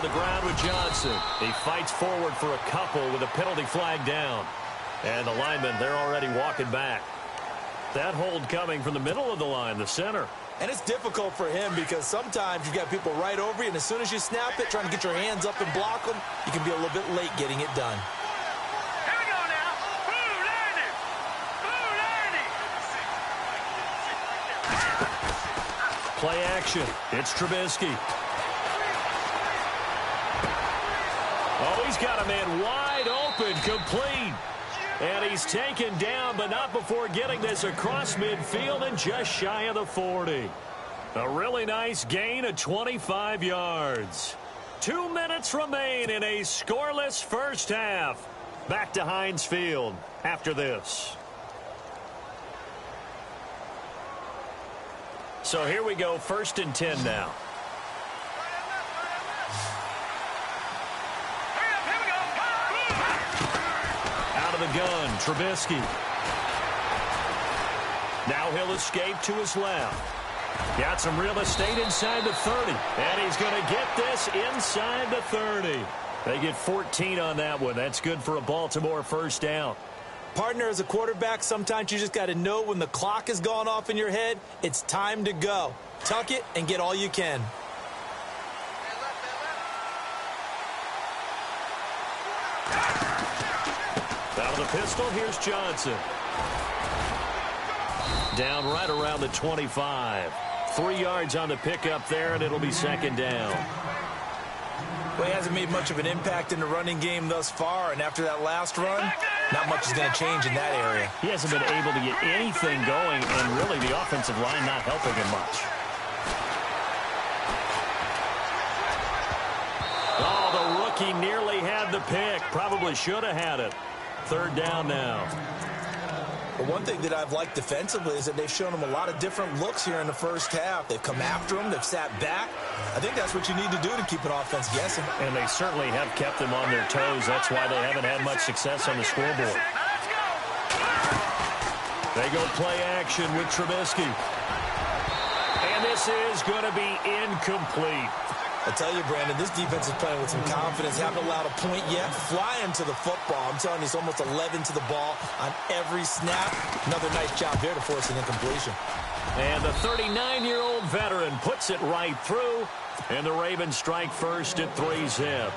the ground with Johnson. He fights forward for a couple with a penalty flag down. And the linemen, they're already walking back. That hold coming from the middle of the line, the center. And it's difficult for him because sometimes you've got people right over you, and as soon as you snap it, trying to get your hands up and block them, you can be a little bit late getting it done. Here we go now. Play action. It's Trubisky. Oh, he's got a man wide open, complete. And he's taken down, but not before getting this across midfield and just shy of the 40. A really nice gain of 25 yards. 2 minutes remain in a scoreless first half. Back to Heinz Field after this. So here we go, 1st and 10 now. The gun, Trubisky. Now he'll escape to his left. Got some real estate inside the 30. And he's going to get this inside the 30. They get 14 on that one. That's good for a Baltimore first down. Partner, as a quarterback, sometimes you just got to know when the clock has gone off in your head, it's time to go. Tuck it and get all you can. Out of the pistol, here's Johnson. Down right around the 25. 3 yards on the pickup there, and it'll be 2nd down. Well, he hasn't made much of an impact in the running game thus far, and after that last run, not much is going to change in that area. He hasn't been able to get anything going, and really the offensive line not helping him much. Oh, the rookie nearly had the pick. Probably should have had it. 3rd down now. But one thing that I've liked defensively is that they've shown him a lot of different looks here in the first half. They've come after him. They've sat back. I think that's what you need to do to keep an offense guessing. And they certainly have kept them on their toes. That's why they haven't had much success on the scoreboard. They go play action with Trubisky. And this is going to be incomplete. I tell you, Brandon, this defense is playing with some confidence. Haven't allowed a point yet. Flying to the football. I'm telling you, it's almost 11 to the ball on every snap. Another nice job there to force an incompletion. And the 39-year-old veteran puts it right through. And the Ravens strike first at 3-zip.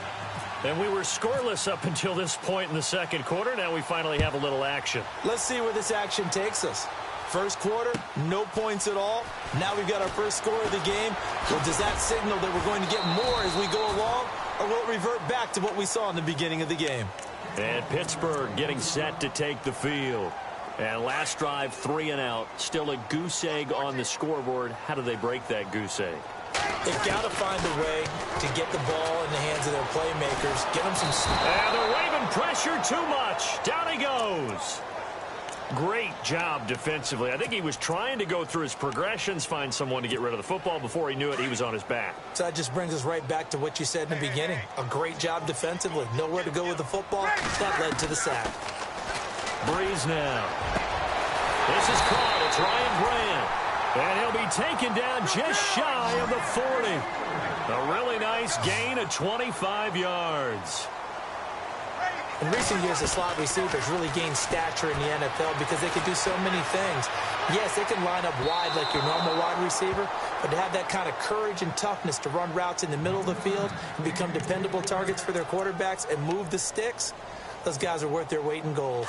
And we were scoreless up until this point in the 2nd quarter. Now we finally have a little action. Let's see where this action takes us. First quarter, no points at all. Now we've got our first score of the game. Well, does that signal that we're going to get more as we go along, or will it revert back to what we saw in the beginning of the game? And Pittsburgh getting set to take the field. And last drive, 3 and out. Still a goose egg on the scoreboard. How do they break that goose egg? They've got to find a way to get the ball in the hands of their playmakers. Get them some... And they're waving pressure too much. Down he goes. Great job defensively. I think he was trying to go through his progressions, find someone to get rid of the football. Before he knew it, he was on his back. So that just brings us right back to what you said in the beginning. A great job defensively. Nowhere to go with the football. That led to the sack. Breeze now. This is caught. It's Ryan Grant. And he'll be taken down just shy of the 40. A really nice gain of 25 yards. In recent years, the slot receivers really gained stature in the NFL because they can do so many things. Yes, they can line up wide like your normal wide receiver, but to have that kind of courage and toughness to run routes in the middle of the field and become dependable targets for their quarterbacks and move the sticks, those guys are worth their weight in gold.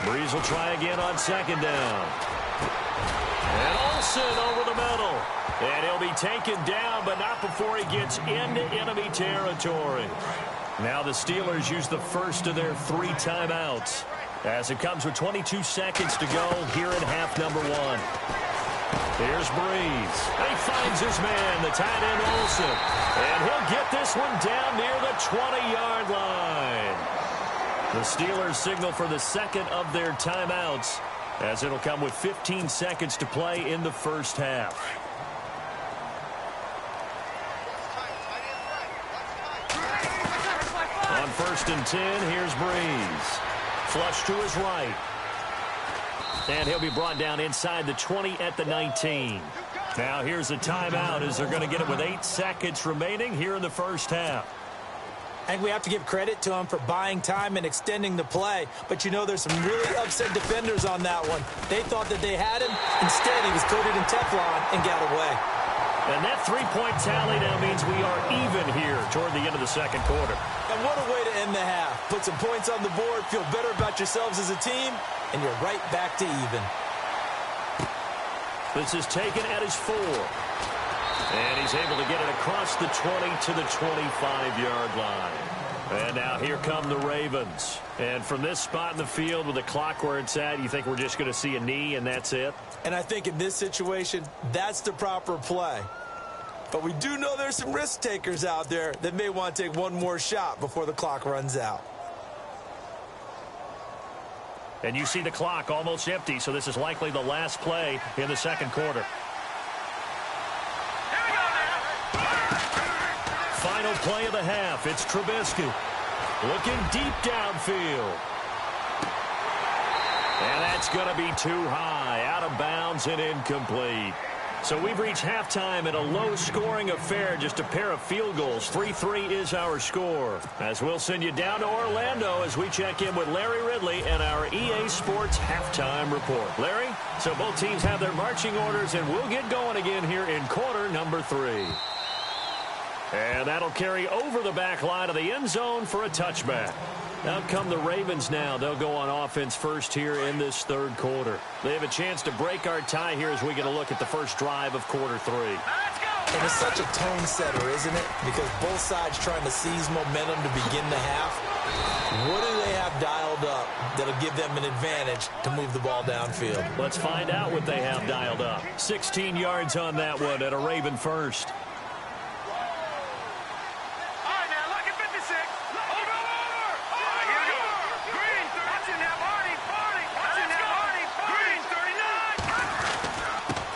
Breeze will try again on 2nd down. And Olsen over the middle. And he'll be taken down, but not before he gets into enemy territory. Now the Steelers use the first of their 3 timeouts as it comes with 22 seconds to go here in half number 1. Here's Breeze. He finds his man, the tight end Olsen. And he'll get this one down near the 20-yard line. The Steelers signal for the second of their timeouts as it'll come with 15 seconds to play in the first half. On 1st and 10, here's Breeze. Flush to his right. And he'll be brought down inside the 20 at the 19. Now here's a timeout as they're going to get it with 8 seconds remaining here in the first half. I think we have to give credit to him for buying time and extending the play. But, you know, there's some really upset defenders on that one. They thought that they had him. Instead, he was coated in Teflon and got away. And that three-point tally now means we are even here toward the end of the second quarter. And what a way to end the half. Put some points on the board, feel better about yourselves as a team, and you're right back to even. This is taken at his 4. And he's able to get it across the 20 to the 25-yard line. And now here come the Ravens. And from this spot in the field with the clock where it's at, you think we're just going to see a knee and that's it? And I think in this situation, that's the proper play. But we do know there's some risk takers out there that may want to take one more shot before the clock runs out. And you see the clock almost empty, so this is likely the last play in the second quarter. Final play of the half. It's Trubisky looking deep downfield. And that's going to be too high, out of bounds and incomplete. So we've reached halftime in a low-scoring affair, just a pair of field goals. 3-3 is our score. As we'll send you down to Orlando as we check in with Larry Ridley and our EA Sports halftime report. Larry, so both teams have their marching orders, and we'll get going again here in quarter number 3. And that'll carry over the back line of the end zone for a touchback. Out come the Ravens now. They'll go on offense first here in this third quarter. They have a chance to break our tie here as we get a look at the first drive of quarter 3. And it's such a tone setter, isn't it? Because both sides trying to seize momentum to begin the half. What do they have dialed up that'll give them an advantage to move the ball downfield? Let's find out what they have dialed up. 16 yards on that one at a Raven first.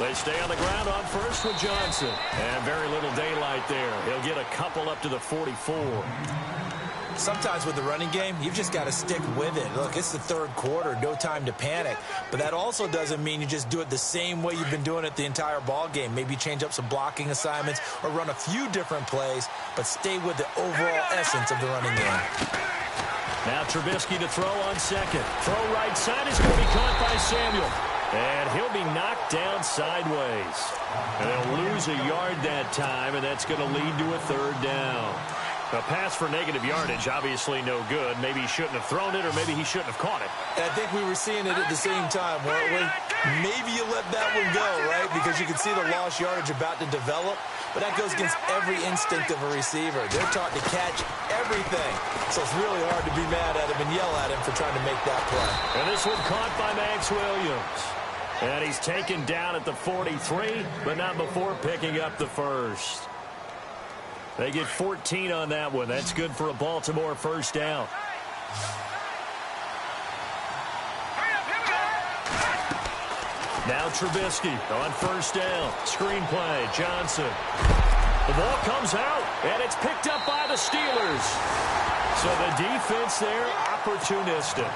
They stay on the ground on first with Johnson. And very little daylight there. He'll get a couple up to the 44. Sometimes with the running game, you've just got to stick with it. Look, it's the third quarter, no time to panic. But that also doesn't mean you just do it the same way you've been doing it the entire ball game. Maybe change up some blocking assignments or run a few different plays, but stay with the overall essence of the running game. Now Trubisky to throw on second. Throw right side is going to be caught by Samuel. And he'll be knocked down sideways. And they'll lose a yard that time, and that's going to lead to a third down. A pass for negative yardage, obviously no good. Maybe he shouldn't have thrown it, or maybe he shouldn't have caught it. And I think we were seeing it at the same time, weren't we? Maybe you let that one go, right? Because you can see the lost yardage about to develop. But that goes against every instinct of a receiver. They're taught to catch everything. So it's really hard to be mad at him and yell at him for trying to make that play. And this one caught by Max Williams. And he's taken down at the 43, but not before picking up the first. They get 14 on that one. That's good for a Baltimore first down. Now Trubisky on first down. Screen play, Johnson. The ball comes out, and it's picked up by the Steelers. So the defense there, opportunistic.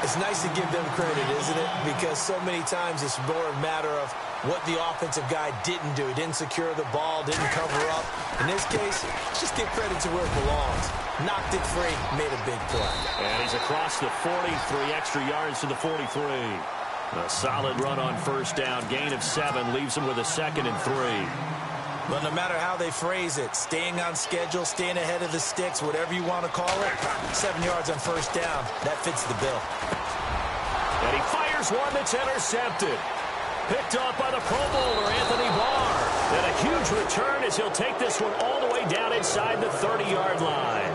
It's nice to give them credit, isn't it? Because so many times it's more a matter of what the offensive guy didn't do. He didn't secure the ball, didn't cover up. In this case, just give credit to where it belongs. Knocked it free, made a big play. And he's across the 40, 3 extra yards to the 43. A solid run on first down, gain of 7, leaves him with a 2nd and 3. But no matter how they phrase it, staying on schedule, staying ahead of the sticks, whatever you want to call it, 7 yards on first down, that fits the bill. And he fires one that's intercepted. Picked off by the Pro Bowler, Anthony Barr. And a huge return as he'll take this one all the way down inside the 30-yard line.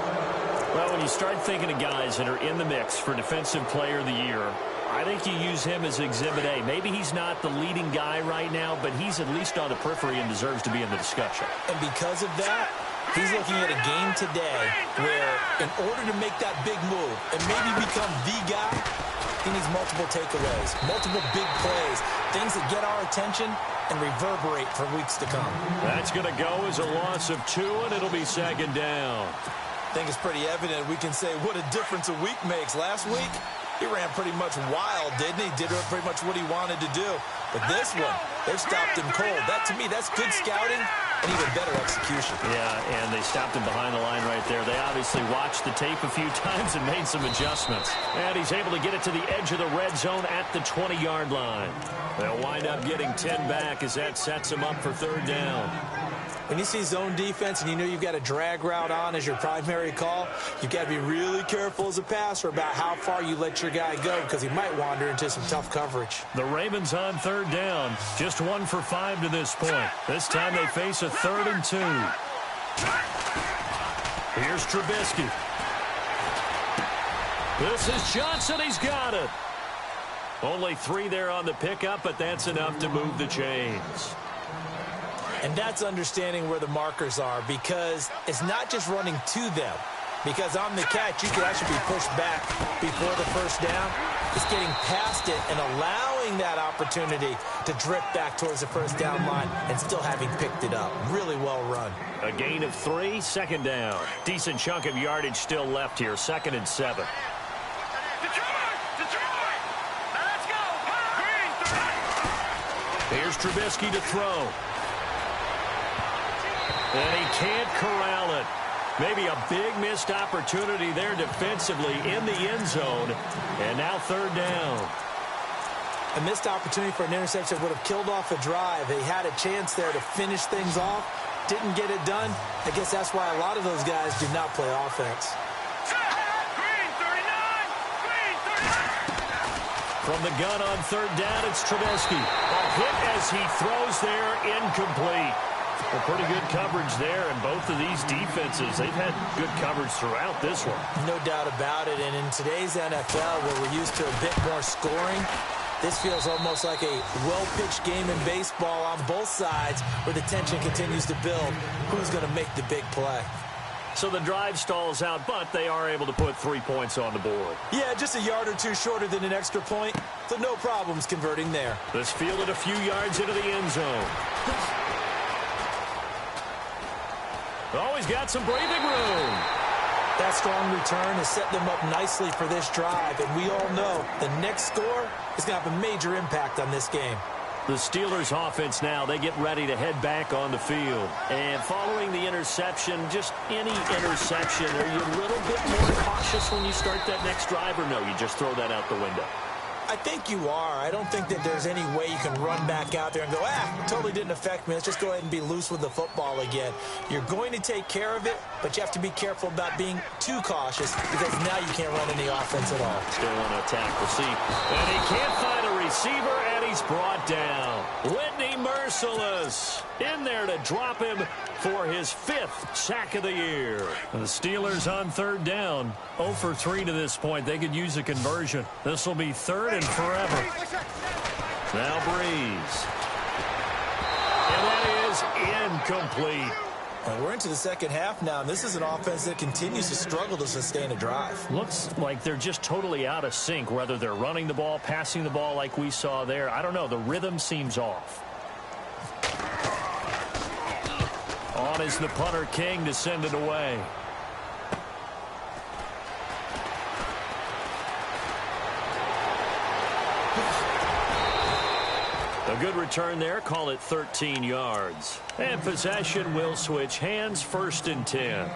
Well, when you start thinking of guys that are in the mix for Defensive Player of the Year, I think you use him as Exhibit A. Maybe he's not the leading guy right now, but he's at least on the periphery and deserves to be in the discussion. And because of that, he's looking at a game today where in order to make that big move and maybe become the guy, he needs multiple takeaways, multiple big plays, things that get our attention and reverberate for weeks to come. That's going to go as a loss of 2, and it'll be 2nd down. I think it's pretty evident we can say what a difference a week makes. Last week, He ran pretty much wild, didn't he? Did pretty much what he wanted to do. But this one, they've stopped him cold. That, to me, that's good scouting and even better execution. Yeah, and they stopped him behind the line right there. They obviously watched the tape a few times and made some adjustments. And he's able to get it to the edge of the red zone at the 20-yard line. They'll wind up getting 10 back as that sets them up for third down. When you see zone defense and you know you've got a drag route on as your primary call, you've got to be really careful as a passer about how far you let your guy go because he might wander into some tough coverage. The Ravens on third down. Just 1 for 5 to this point. This time they face a 3rd and 2. Here's Trubisky. This is Johnson. He's got it. Only 3 there on the pickup, but that's enough to move the chains. And that's understanding where the markers are because it's not just running to them. Because on the catch, you could actually be pushed back before the first down. It's getting past it and allowing that opportunity to drift back towards the first down line and still having picked it up. Really well run. A gain of 3, second down. Decent chunk of yardage still left here, 2nd and 7. Here's Trubisky to throw. And he can't corral it. Maybe a big missed opportunity there defensively in the end zone. And now third down. A missed opportunity for an interception would have killed off a drive. They had a chance there to finish things off. Didn't get it done. I guess that's why a lot of those guys do not play offense. From the gun on third down, it's Trubisky. A hit as he throws there, incomplete. Well, pretty good coverage there, and both of these defenses, they've had good coverage throughout this one. No doubt about it, and in today's NFL, where we're used to a bit more scoring, this feels almost like a well-pitched game in baseball on both sides, where the tension continues to build. Who's going to make the big play? So the drive stalls out, but they are able to put 3 points on the board. Yeah, just a yard or two shorter than an extra point, so no problems converting there. This fielded a few yards into the end zone. Oh, he's got some breathing room. That strong return has set them up nicely for this drive, and we all know the next score is going to have a major impact on this game. The Steelers offense now, they get ready to head back on the field. And following the interception, just any interception, are you a little bit more cautious when you start that next drive, or no, you just throw that out the window? I think you are. I don't think that there's any way you can run back out there and go, totally didn't affect me. Let's just go ahead and be loose with the football again. You're going to take care of it, but you have to be careful about being too cautious because now you can't run any offense at all. Still on attack. We'll see. And he can't find a receiver, and he's brought down. Whitney Merciless in there to drop him for his 5th sack of the year. The Steelers on third down. 0 for 3 to this point. They could use a conversion. This will be 3rd and forever. Now Breeze. And that is incomplete. And we're into the second half now, and this is an offense that continues to struggle to sustain a drive. Looks like they're just totally out of sync, whether they're running the ball, passing the ball like we saw there. I don't know. The rhythm seems off. On is the punter, King, to send it away. A good return there. Call it 13 yards. And possession will switch hands, 1st and 10.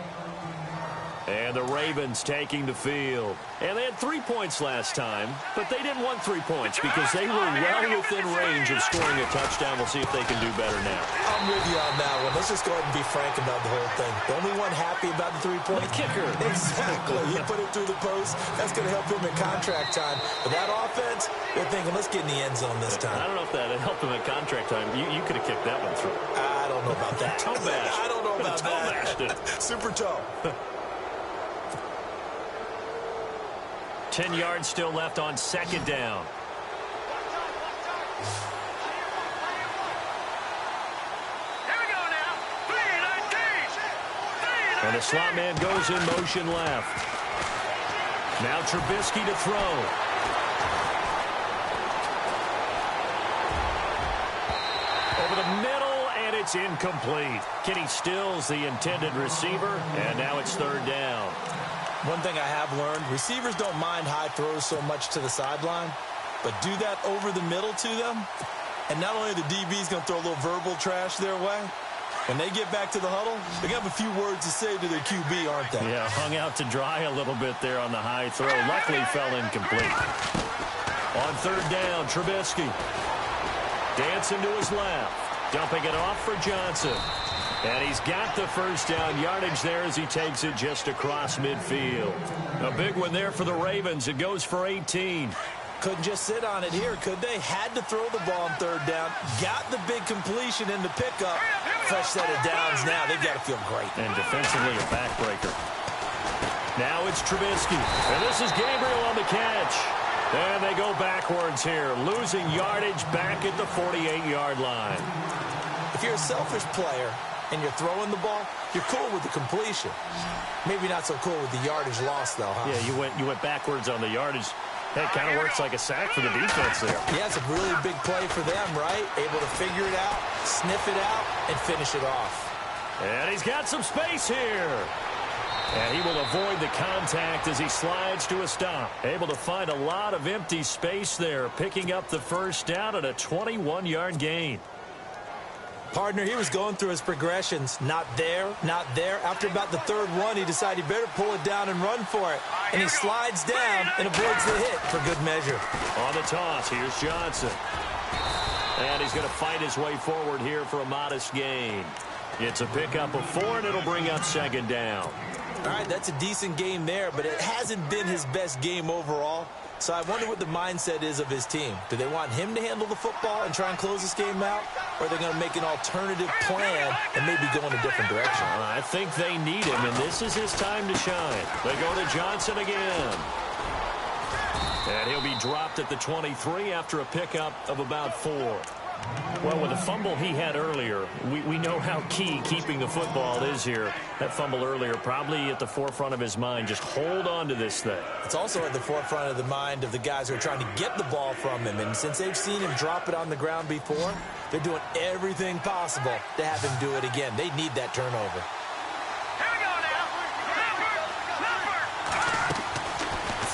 And the Ravens taking the field. And they had 3 points last time, but they didn't want 3 points because they were well within range of scoring a touchdown. We'll see if they can do better now. I'm with you on that one. Let's just go ahead and be frank about the whole thing. The only one happy about the 3-point kicker. Exactly. He put it through the post. That's going to help him in contract time. But that offense, they're thinking, let's get in the end zone this time. I don't know if that helped him at contract time. You could have kicked that one through. I don't know about that. Toe bash. I don't know about that. Super toe. 10 yards still left on 2nd down. Here we go now. 3-19. And the slot man goes in motion left. Now Trubisky to throw. Over the middle, and it's incomplete. Kenny Stills, the intended receiver, and now it's 3rd down. One thing I have learned, receivers don't mind high throws so much to the sideline, but do that over the middle to them, and not only the DB's going to throw a little verbal trash their way, when they get back to the huddle, they have a few words to say to their QB, aren't they? Yeah, hung out to dry a little bit there on the high throw. Luckily fell incomplete. On third down, Trubisky. Dancing to his left. Dumping it off for Johnson. And he's got the first down yardage there as he takes it just across midfield. A big one there for the Ravens. It goes for 18. Couldn't just sit on it here, could they? Had to throw the ball on third down. Got the big completion in the pickup. Fresh set of downs now. They've got to feel great. And defensively a backbreaker. Now it's Trubisky. And this is Gabriel on the catch. And they go backwards here, losing yardage back at the 48-yard line. If you're a selfish player and you're throwing the ball, you're cool with the completion. Maybe not so cool with the yardage loss, though, huh? Yeah, you went backwards on the yardage. That kind of works like a sack for the defense there. Yeah, it's a really big play for them, right? Able to figure it out, sniff it out, and finish it off. And he's got some space here. And he will avoid the contact as he slides to a stop. Able to find a lot of empty space there, picking up the first down at a 21-yard gain. Partner, he was going through his progressions. Not there, not there. After about the third one, he decided he better pull it down and run for it. And he slides down and avoids the hit for good measure. On the toss, here's Johnson. And he's going to fight his way forward here for a modest gain. It's a pickup of 4, and it'll bring up second down. All right, that's a decent game there, but it hasn't been his best game overall. So I wonder what the mindset is of his team. Do they want him to handle the football and try and close this game out? Or are they going to make an alternative plan and maybe go in a different direction? I think they need him, and this is his time to shine. They go to Johnson again. And he'll be dropped at the 23 after a pickup of about 4. Well, with the fumble he had earlier, we know how key keeping the football is here. That fumble earlier probably at the forefront of his mind. Just hold on to this thing. It's also at the forefront of the mind of the guys who are trying to get the ball from him. And since they've seen him drop it on the ground before, they're doing everything possible to have him do it again. They need that turnover. Here we go now.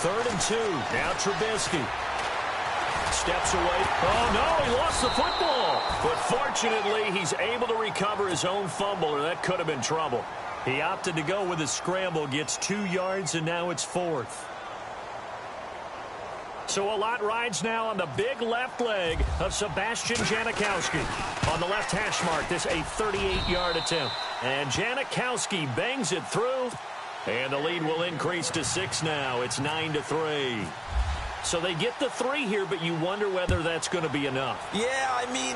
Third and 2. Now Trubisky. Steps away. Oh, no, he lost the football. But fortunately, he's able to recover his own fumble, or that could have been trouble. He opted to go with his scramble, gets 2 yards, and now it's 4th. So a lot rides now on the big left leg of Sebastian Janikowski. On the left hash mark, this a 38-yard attempt. And Janikowski bangs it through, and the lead will increase to 6 now. It's 9-3. So they get the 3 here, but you wonder whether that's going to be enough. Yeah, I mean,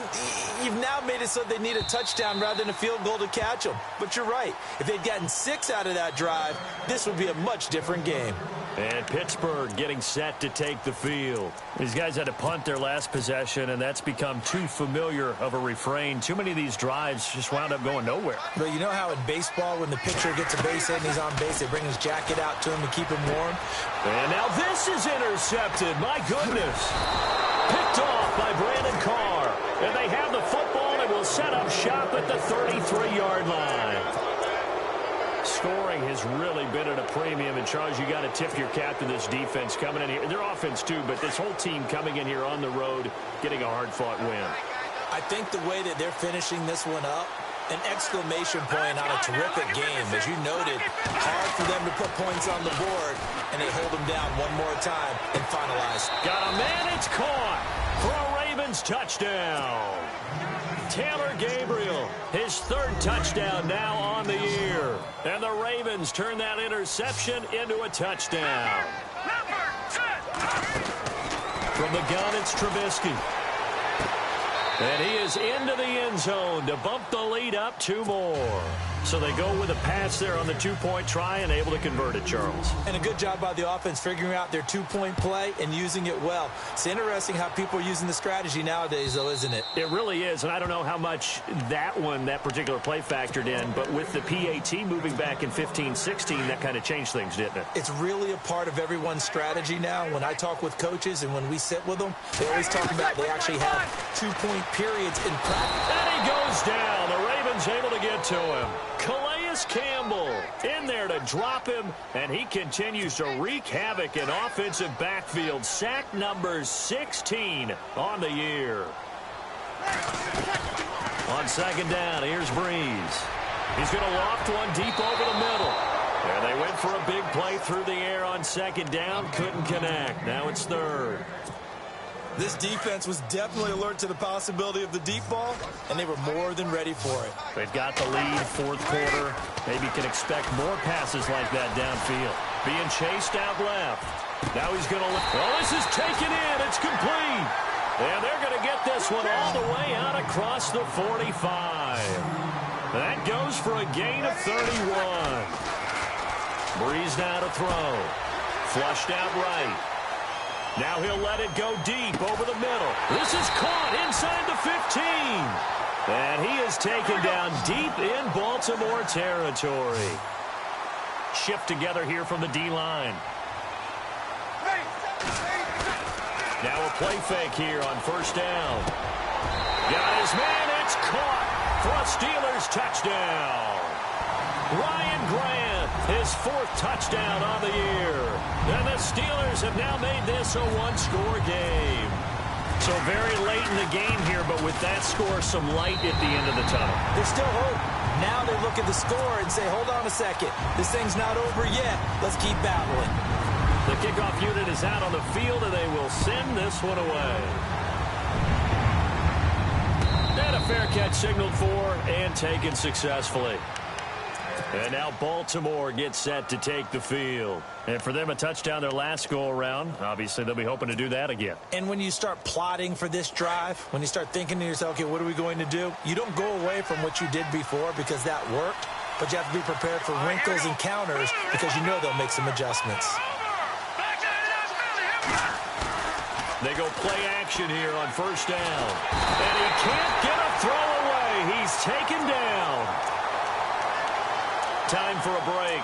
you've now made it so they need a touchdown rather than a field goal to catch them. But you're right. If they'd gotten 6 out of that drive, this would be a much different game. And Pittsburgh getting set to take the field. These guys had to punt their last possession, and that's become too familiar of a refrain. Too many of these drives just wound up going nowhere. But you know how in baseball, when the pitcher gets a base hit and he's on base, they bring his jacket out to him to keep him warm? And now this is intercepted. My goodness. Picked off by Brandon Carr. And they have the football and will set up shop at the 33-yard line. Scoring has really been at a premium. And, Charles, you got to tip your cap to this defense coming in here. Their offense, too, but this whole team coming in here on the road, getting a hard-fought win. I think the way that they're finishing this one up, an exclamation point on a terrific game. As you noted, hard for them to put points on the board, and they hold them down one more time and finalize. Got a man, it's caught for a Ravens touchdown. Taylor Gabriel, his 3rd touchdown now on the year. And the Ravens turn that interception into a touchdown. From the gun, it's Trubisky. And he is into the end zone to bump the lead up 2 more. So they go with a pass there on the 2-point try and able to convert it, Charles. And a good job by the offense figuring out their 2-point play and using it well. It's interesting how people are using the strategy nowadays, though, isn't it? It really is, and I don't know how much that particular play factored in, but with the PAT moving back in 15-16, that kind of changed things, didn't it? It's really a part of everyone's strategy now. When I talk with coaches and when we sit with them, they always talk about they actually have 2-point periods in practice. And he goes down. The Ravens able to get to him. Calais Calais Campbell in there to drop him, and he continues to wreak havoc in offensive backfield. Sack number 16 on the year. On second down, here's Breeze. He's going to loft one deep over the middle. And they went for a big play through the air on second down. Couldn't connect. Now it's third. This defense was definitely alert to the possibility of the deep ball, and they were more than ready for it. They've got the lead, fourth quarter. Maybe can expect more passes like that downfield. Being chased out left. Now he's going to look. Well, this is taken in. It's complete. And they're going to get this one all the way out across the 45. That goes for a gain of 31. Breeze now to throw. Flushed out right. Now he'll let it go deep over the middle. This is caught inside the 15. And he is taken down deep in Baltimore territory. Shift together here from the D-line. Now a play fake here on first down. Got his man. It's caught for a Steelers touchdown. Ryan Grant, his fourth touchdown on the year. And the Steelers have now made this a one-score game. So very late in the game here, but with that score, some light at the end of the tunnel. There's still hope. Now they look at the score and say, hold on a second. This thing's not over yet. Let's keep battling. The kickoff unit is out on the field, and they will send this one away. And a fair catch signaled for and taken successfully. And now Baltimore gets set to take the field. And for them, a touchdown their last go-around. Obviously, they'll be hoping to do that again. And when you start plotting for this drive, when you start thinking to yourself, okay, what are we going to do? You don't go away from what you did before because that worked. But you have to be prepared for wrinkles and counters because you know they'll make some adjustments. They go play action here on first down. And he can't get a throw away. He's taken down. Time for a break.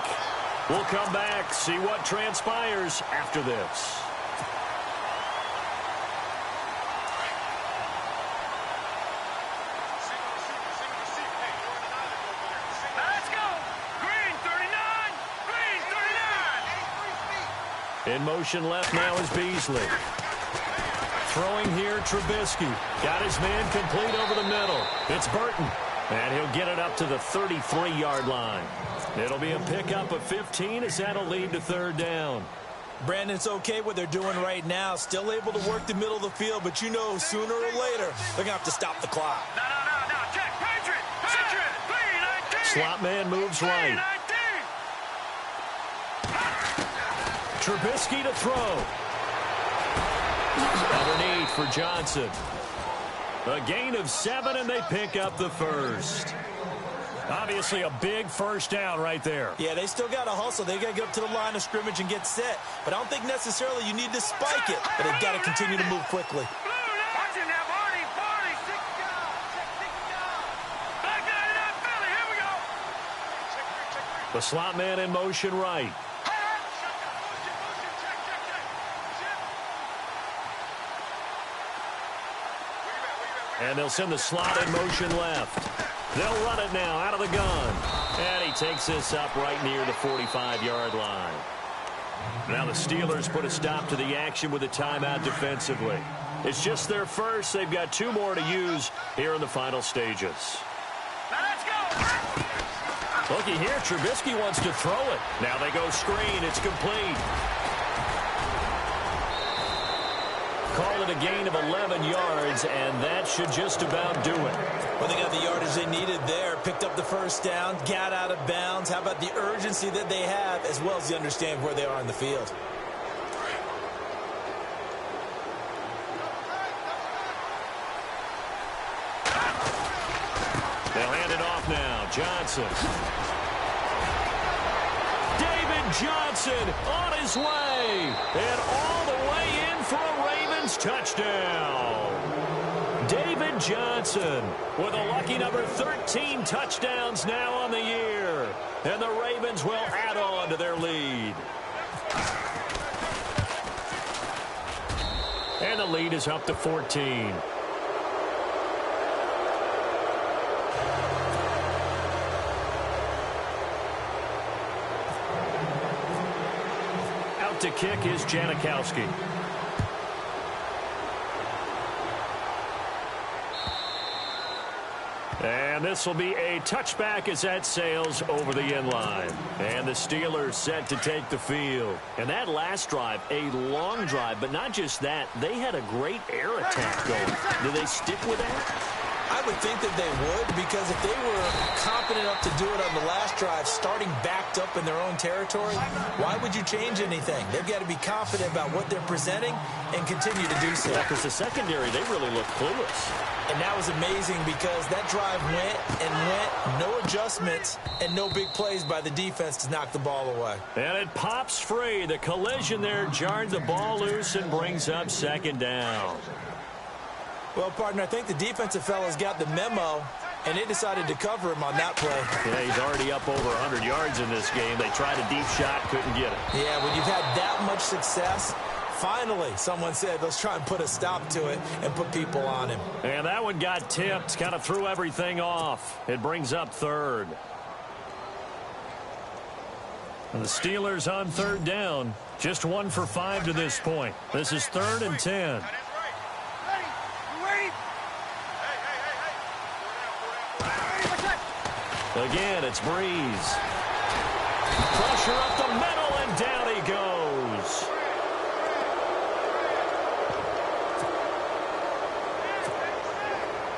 We'll come back, see what transpires after this. Let's go. Green 39. Green 39. In motion left now is Beasley. Throwing here, Trubisky. Got his man complete over the middle. It's Burton. And he'll get it up to the 33-yard line. It'll be a pickup of 15 as that'll lead to third down. Brandon, it's okay what they're doing right now. Still able to work the middle of the field, but you know sooner or later they're going to have to stop the clock. No. Check. Patriot. Green 19. Slot man moves right. Trubisky to throw. Underneath for Johnson. A gain of 7, and they pick up the first. Obviously a big first down right there. Yeah, they still got to hustle. They got to get up to the line of scrimmage and get set. But I don't think necessarily you need to spike it. But they've got to continue to move quickly. The slot man in motion right. And they'll send the slot in motion left. They'll run it now out of the gun. And he takes this up right near the 45-yard line. Now the Steelers put a stop to the action with a timeout defensively. It's just their first. They've got 2 more to use here in the final stages. Now let's go. Looky here, Trubisky wants to throw it. Now they go screen. It's complete. Call it a gain of 11 yards, and that should just about do it. Well, they got the yardage they needed there. Picked up the first down, got out of bounds. How about the urgency that they have, as well as the understanding where they are in the field? They'll hand it off now. Johnson. David Johnson on his way. And all the way in for a Ravens touchdown. David Johnson with a lucky number 13 touchdowns now on the year. And the Ravens will add on to their lead. And the lead is up to 14. up to kick is Janikowski. And this will be a touchback as that sails over the end line. And the Steelers set to take the field. And that last drive, a long drive, but not just that. They had a great air attack going. Do they stick with that? I would think that they would, because if they were confident enough to do it on the last drive, starting backed up in their own territory, why would you change anything? They've got to be confident about what they're presenting and continue to do so. Yeah, because the secondary, they really look clueless. And that was amazing because that drive went and went, no adjustments, and no big plays by the defense to knock the ball away. And it pops free. The collision there jarred the ball loose and brings up second down. Well, partner, I think the defensive fellas got the memo, and they decided to cover him on that play. Yeah, he's already up over 100 yards in this game. They tried a deep shot, couldn't get it. Yeah, when you've had that much success, finally someone said, let's try and put a stop to it and put people on him. And that one got tipped, kind of threw everything off. It brings up third. And the Steelers on third down, just 1 for 5 to this point. This is 3rd and 10. Again, it's Breeze. Pressure up the middle, and down he goes.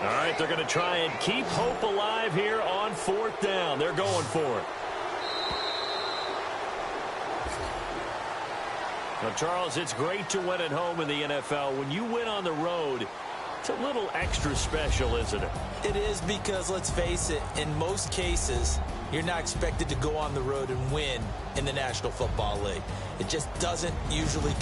All right, they're going to try and keep hope alive here on 4th down. They're going for it. Now, Charles, it's great to win at home in the NFL. When you win on the road, it's a little extra special, isn't it? It is, because, let's face it, in most cases, you're not expected to go on the road and win in the National Football League. It just doesn't usually